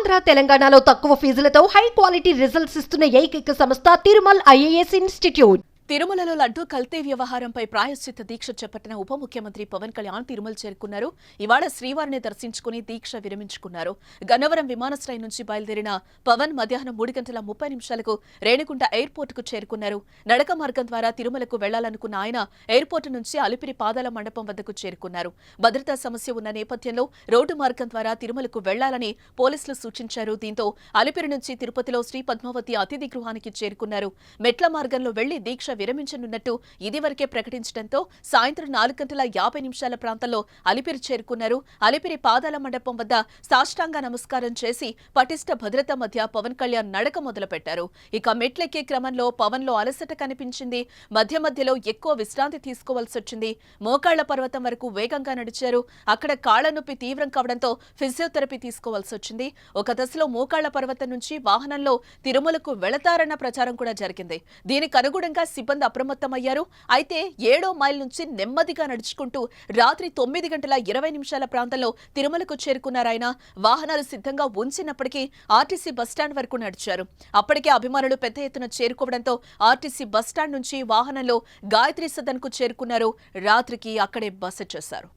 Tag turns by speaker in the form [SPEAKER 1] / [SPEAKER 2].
[SPEAKER 1] ఆంధ్ర తెలంగాణలో తక్కువ ఫీజులతో high quality results ఇస్తున్న ఏకైక సంస్థ తిరుమల్ ఐఏఎస్ ఇన్స్టిట్యూట్.
[SPEAKER 2] తిరుమలలో లడ్డూ కల్తీ వ్యవహారంపై ప్రాయశ్చిత్త దీక్ష చేపట్టిన ఉప ముఖ్యమంత్రి పవన్ కళ్యాణ్ తిరుమల చేరుకున్నారు. ఇవాళ శ్రీవారిని దర్శించుకుని దీక్ష విరమించుకున్నారు. గన్నవరం విమానాశ్రయం నుంచి బయలుదేరిన పవన్ మధ్యాహ్నం 3:30 రేణిగుంట ఎయిర్పోర్ట్ కు చేరుకున్నారు. నడక మార్గం ద్వారా తిరుమలకు వెళ్లాలనుకున్న ఆయన ఎయిర్పోర్టు నుంచి అలిపిరి పాదాల మండపం వద్దకు చేరుకున్నారు. భద్రతా సమస్య ఉన్న నేపథ్యంలో రోడ్డు మార్గం ద్వారా తిరుమలకు వెళ్లాలని పోలీసులు సూచించారు. దీంతో అలిపిరి నుంచి తిరుపతిలో శ్రీ పద్మావతి అతిథి గృహానికి చేరుకున్నారు. మెట్ల మార్గంలో వెళ్లి దీక్ష విరమించనున్నట్టు ఇదివరకే ప్రకటించడంతో సాయంత్రం 4:50 ప్రాంతంలో అలిపిరి చేరుకున్నారు. అలిపిరి పాదాల మండపం వద్ద సాష్టాంగ నమస్కారం చేసి పటిష్ట భద్రత మధ్య పవన్ కళ్యాణ్ నడక మొదలుపెట్టారు. ఇక మెట్లెక్కే క్రమంలో పవన్ లో అలసట కనిపించింది. మధ్యలో ఎక్కువ విశ్రాంతి తీసుకోవాల్సి వచ్చింది. మోకాళ్ల పర్వతం వరకు వేగంగా నడిచారు. అక్కడ కాళ్ల నొప్పి తీవ్రం కావడంతో ఫిజియోథెరపీ తీసుకోవాల్సి వచ్చింది. ఒక దశలో మోకాళ్ల పర్వతం నుంచి వాహనంలో తిరుమలకు వెళతారన్న ప్రచారం కూడా జరిగింది. దీనికి అనుగుణంగా సిబ్బంది అప్రమత్తమయ్యారు. అయితే 7వ మైల్ నుంచి నెమ్మదిగా నడుచుకుంటూ రాత్రి 9:20 ప్రాంతంలో తిరుమలకు చేరుకున్నారాయన. వాహనాలు సిద్ధంగా ఉంచినప్పటికీ ఆర్టీసీ బస్టాండ్ వరకు నడిచారు. అప్పటికే అభిమానులు పెద్ద ఎత్తున చేరుకోవడంతో ఆర్టీసీ బస్టాండ్ నుంచి వాహనంలో గాయత్రి సదన్ కు చేరుకున్నారు. రాత్రికి అక్కడే బస చేశారు.